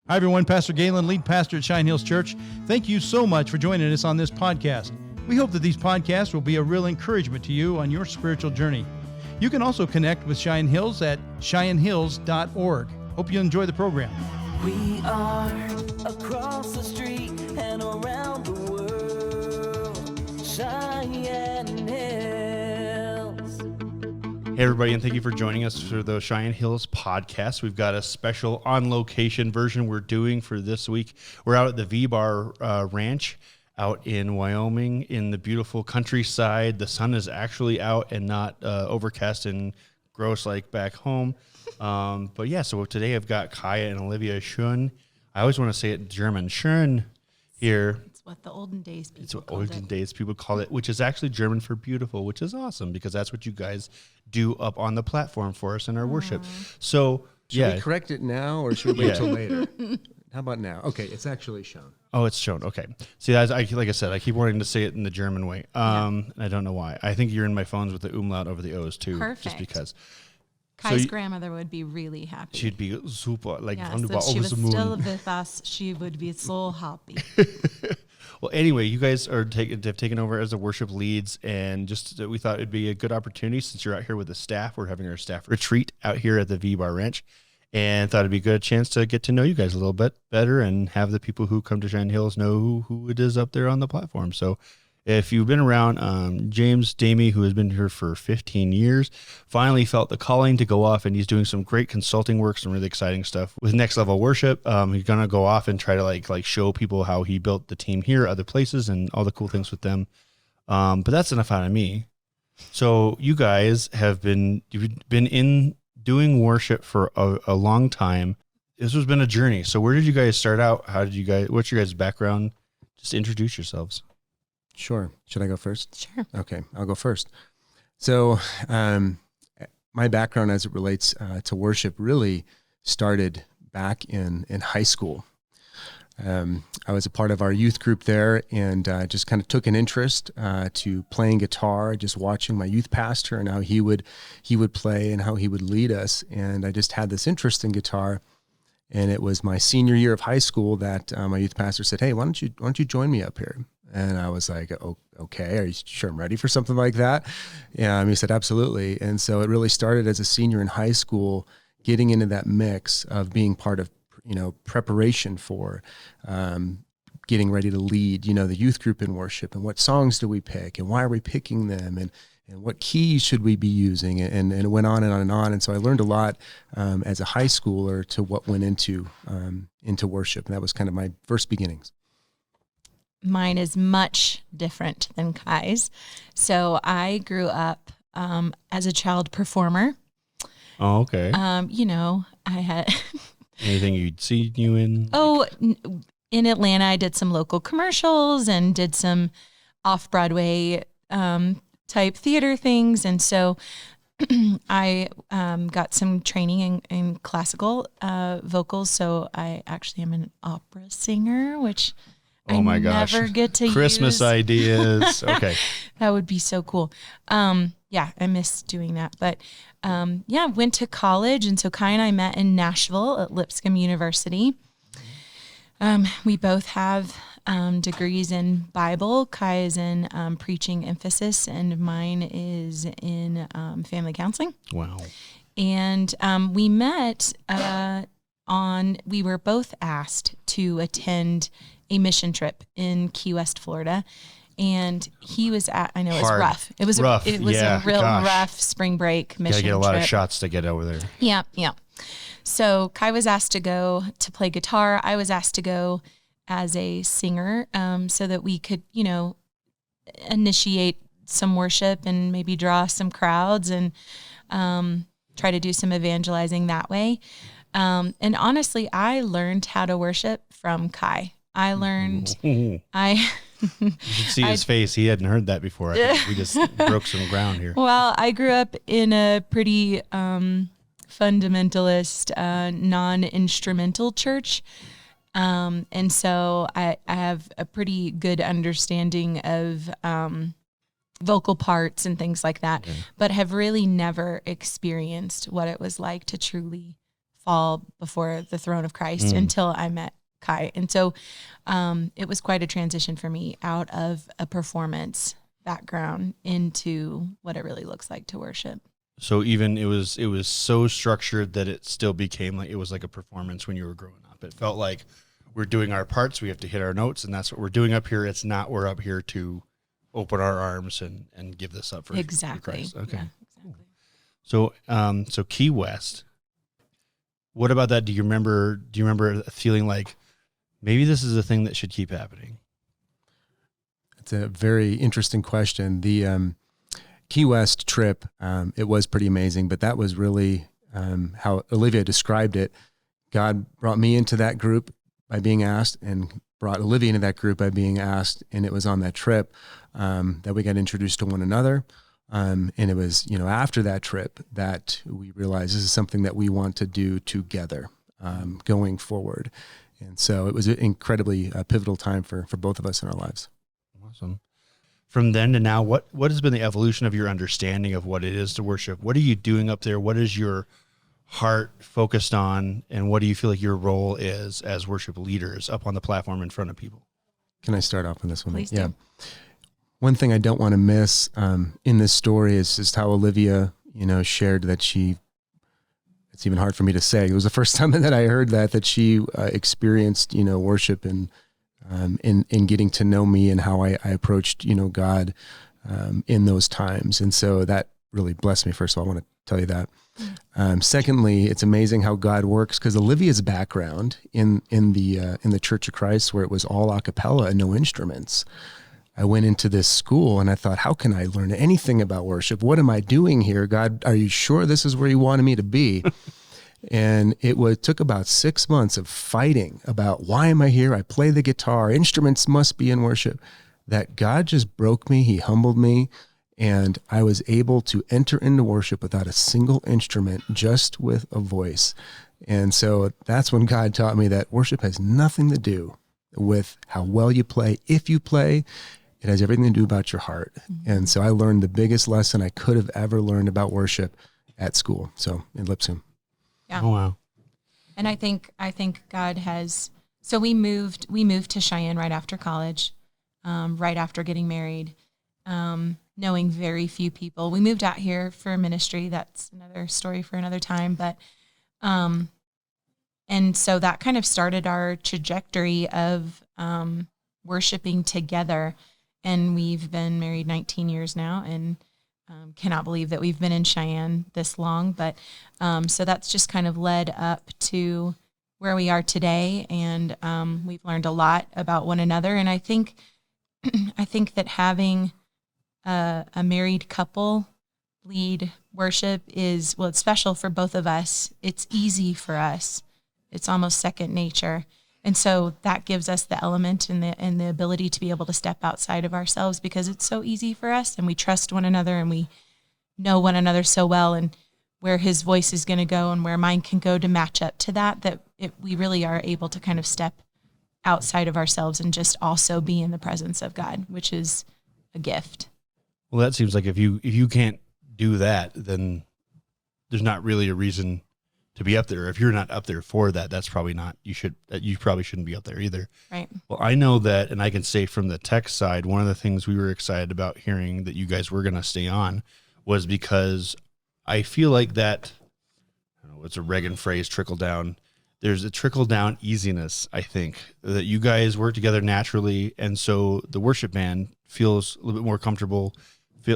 Hi, everyone. Pastor Galen, lead pastor at Cheyenne Hills Church. Thank you so much for joining us on this podcast. We hope that these podcasts will be a real encouragement to you on your spiritual journey. You can also connect with Cheyenne Hills at CheyenneHills.org. Hope you enjoy the program. We are across the street and around the world, Cheyenne Hills. Hey everybody, and thank you for joining us for the Cheyenne Hills podcast. We've got a special on-location version we're doing for this week. We're out at the V-Bar Ranch out in Wyoming in the beautiful countryside. The sun is actually out and not overcast and gross like back home. But yeah, so today I've got Kaya and Olivia Shon. I always want to say it German. Schön here. It's what the olden days people It's what called olden it. days people call it, which is actually German for beautiful, which is awesome because that's what you guys do up on the platform for us in our worship. So Should we correct it now or should we wait Yeah. till later? How about now? Okay, it's actually shown. Oh, it's shown. Okay. See, like I said, I keep wanting to say it in the German way. And I don't know why. I think you're in my phones with the umlaut over the O's too. Perfect. Just because. Kai's So grandmother would be really happy. She'd be super, like, yes, wunderbar if she over was the moon. still with us, she would be so happy. Well, anyway, you guys have taken over as the worship leads, and just we thought it'd be a good opportunity since you're out here with the staff. We're having our staff retreat out here at the V-Bar Ranch, and thought it'd be a good chance to get to know you guys a little bit better and have the people who come to Cheyenne Hills know who it is up there on the platform. So if you've been around, James Damey, who has been here for 15 years, finally felt the calling to go off, and he's doing some great consulting work, some really exciting stuff with Next Level Worship. He's going to go off and try to like show people how he built the team here, other places, and all the cool things with them. But that's enough out of me. So you guys you've been in doing worship for a long time. This has been a journey. So where did you guys start out? What's your guys' background? Just introduce yourselves. Sure. Should I go first? Sure. Okay, I'll go first. So my background as it relates to worship really started back in high school. I was a part of our youth group there and just kind of took an interest to playing guitar, just watching my youth pastor and how he would play and how he would lead us. And I just had this interest in guitar. And it was my senior year of high school that my youth pastor said, "Hey, why don't you join me up here?" And I was like, "Oh, okay, are you sure I'm ready for something like that?" Yeah, he said, "Absolutely." And so it really started as a senior in high school, getting into that mix of being part of, preparation for getting ready to lead, the youth group in worship, and what songs do we pick, and why are we picking them, and what keys should we be using, and it went on and on and on. And so I learned a lot as a high schooler to what went into worship, and that was kind of my first beginnings. Mine is much different than Kai's. So I grew up as a child performer. Oh, okay. I had... Anything you'd see you in? In Atlanta, I did some local commercials and did some off-Broadway type theater things. And so I got some training in classical vocals. So I actually am an opera singer, which Oh my gosh. never get to Christmas use. ideas. Okay. That would be so cool. Yeah, I miss doing that. But went to college. And so Kai and I met in Nashville at Lipscomb University. We both have degrees in Bible. Kai is in preaching emphasis, and mine is in family counseling. Wow. And we met we were both asked to attend a mission trip in Key West, Florida. And he was I know it was Hard. rough. It was Rough, a real gosh. rough spring break mission Gotta get a lot trip. of shots to get over there. Yeah. So Kai was asked to go to play guitar. I was asked to go as a singer so that we could, initiate some worship and maybe draw some crowds and try to do some evangelizing that way. And honestly, I learned how to worship from Kai. I learned, You should see his face. He hadn't heard that before. I think we just broke some ground here. Well, I grew up in a pretty fundamentalist, non-instrumental church. And so I have a pretty good understanding of vocal parts and things like that, but have really never experienced what it was like to truly fall before the throne of Christ until I met Kai. And so it was quite a transition for me out of a performance background into what it really looks like to worship. So even it was so structured that it still became like it was like a performance when you were growing up. It felt like we're doing our parts, we have to hit our notes, and that's what we're doing up here. It's not we're up here to open our arms and give this up for Exactly. for Christ. Okay. Yeah, exactly. So so Key West. What about that? Do you remember feeling like maybe this is a thing that should keep happening? It's a very interesting question. The Key West trip, it was pretty amazing, but that was really how Olivia described it. God brought me into that group by being asked, and brought Olivia into that group by being asked, and it was on that trip that we got introduced to one another. And it was, after that trip that we realized this is something that we want to do together going forward. And so it was an incredibly pivotal time for both of us in our lives. Awesome. From then to now, what has been the evolution of your understanding of what it is to worship? What are you doing up there? What is your heart focused on? And what do you feel like your role is as worship leaders up on the platform in front of people? Can I start off on this one? Please Yeah. do. One thing I don't want to miss in this story is just how Olivia, shared that it's even hard for me to say. It was the first time that I heard that she experienced, worship and in getting to know me and how I approached, God in those times. And so that really blessed me. First of all, I want to tell you that. Secondly, it's amazing how God works, because Olivia's background in the Church of Christ, where it was all a cappella and no instruments. I went into this school and I thought, how can I learn anything about worship? What am I doing here? God, are you sure this is where you wanted me to be? And it took about 6 months of fighting about, why am I here? I play the guitar. Instruments must be in worship. That God just broke me. He humbled me. And I was able to enter into worship without a single instrument, just with a voice. And so that's when God taught me that worship has nothing to do with how well you play. If you play, it has everything to do about your heart. Mm-hmm. And so I learned the biggest lesson I could have ever learned about worship at school. So in Lipscomb. Yeah. Oh, wow. And I think God has, so we moved to Cheyenne right after college, right after getting married, knowing very few people. We moved out here for ministry. That's another story for another time. But, and so that kind of started our trajectory of worshiping together. And we've been married 19 years now, and cannot believe that we've been in Cheyenne this long. But so that's just kind of led up to where we are today. And we've learned a lot about one another. And I think that having a married couple lead worship is, well, it's special for both of us. It's easy for us. It's almost second nature. And so that gives us the element and the ability to be able to step outside of ourselves, because it's so easy for us, and we trust one another, and we know one another so well, and where his voice is going to go and where mine can go to match up to that we really are able to kind of step outside of ourselves and just also be in the presence of God, which is a gift. Well, that seems like if you can't do that, then there's not really a reason to be up there. If you're not up there for that, that's probably not, you probably shouldn't be up there either. Right. Well, I know that, and I can say from the tech side, one of the things we were excited about hearing that you guys were going to stay on was because I feel like that, I don't know, it's a Reagan phrase, trickle down. There's a trickle down easiness, I think, that you guys work together naturally. And so the worship band feels a little bit more comfortable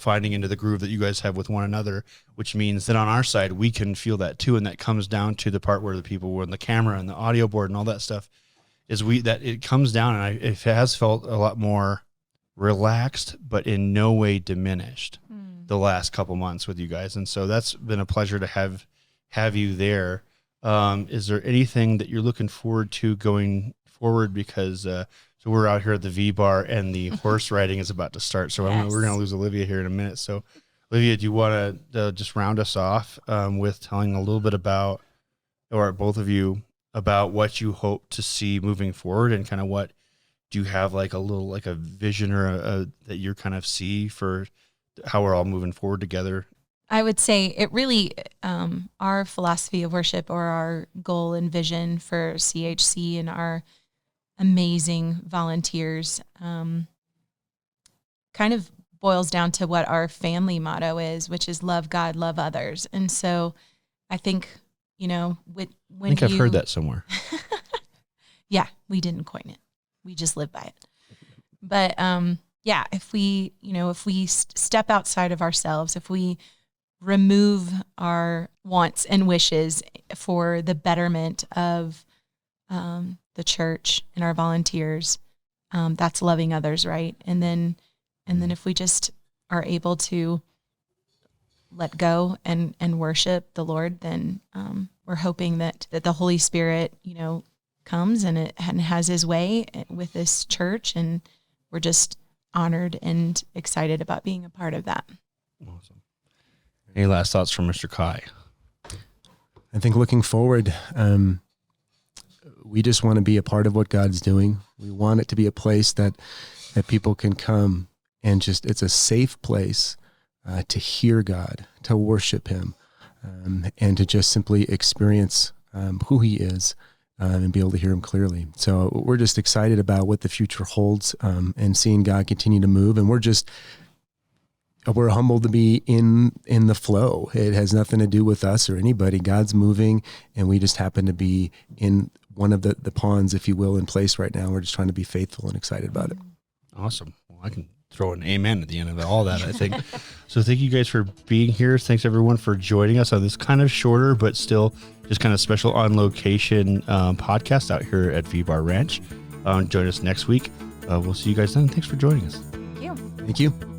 finding into the groove that you guys have with one another, which means that on our side, we can feel that too. And that comes down to the part where the people were on the camera and the audio board and all that stuff is that it comes down, and it has felt a lot more relaxed, but in no way diminished the last couple months with you guys. And so that's been a pleasure to have you there. Is there anything that you're looking forward to going forward? Because, so we're out here at the V Bar, and the horse riding is about to start. So Yes. we're going to lose Olivia here in a minute. So Olivia, do you want to just round us off with telling a little bit about, or both of you, about what you hope to see moving forward, and kind of what do you have like a vision or that you kind of see for how we're all moving forward together I would say it really, our philosophy of worship, or our goal and vision for CHC and our amazing volunteers, kind of boils down to what our family motto is, which is love God, love others. And so I think, when I've heard that somewhere. Yeah, we didn't coin it. We just live by it. But if we step outside of ourselves, if we remove our wants and wishes for the betterment of the church and our volunteers, that's loving others, right? And then if we just are able to let go and worship the Lord, then we're hoping that the Holy Spirit, comes and has his way with this church, and we're just honored and excited about being a part of that. Awesome. Any last thoughts from Mr. Kai? I think looking forward, we just want to be a part of what God's doing. We want it to be a place that people can come and it's a safe place to hear God, to worship him, and to just simply experience who he is, and be able to hear him clearly. So we're just excited about what the future holds, and seeing God continue to move. And we're humbled to be in the flow. It has nothing to do with us or anybody. God's moving, and we just happen to be in one of the pawns, if you will, in place right now. We're just trying to be faithful and excited about it. Awesome. Well, I can throw an amen at the end of all that, I think. So thank you guys for being here. Thanks everyone for joining us on this kind of shorter, but still just kind of special on location podcast out here at V-Bar Ranch. Join us next week. We'll see you guys then. Thanks for joining us. Thank you. Thank you.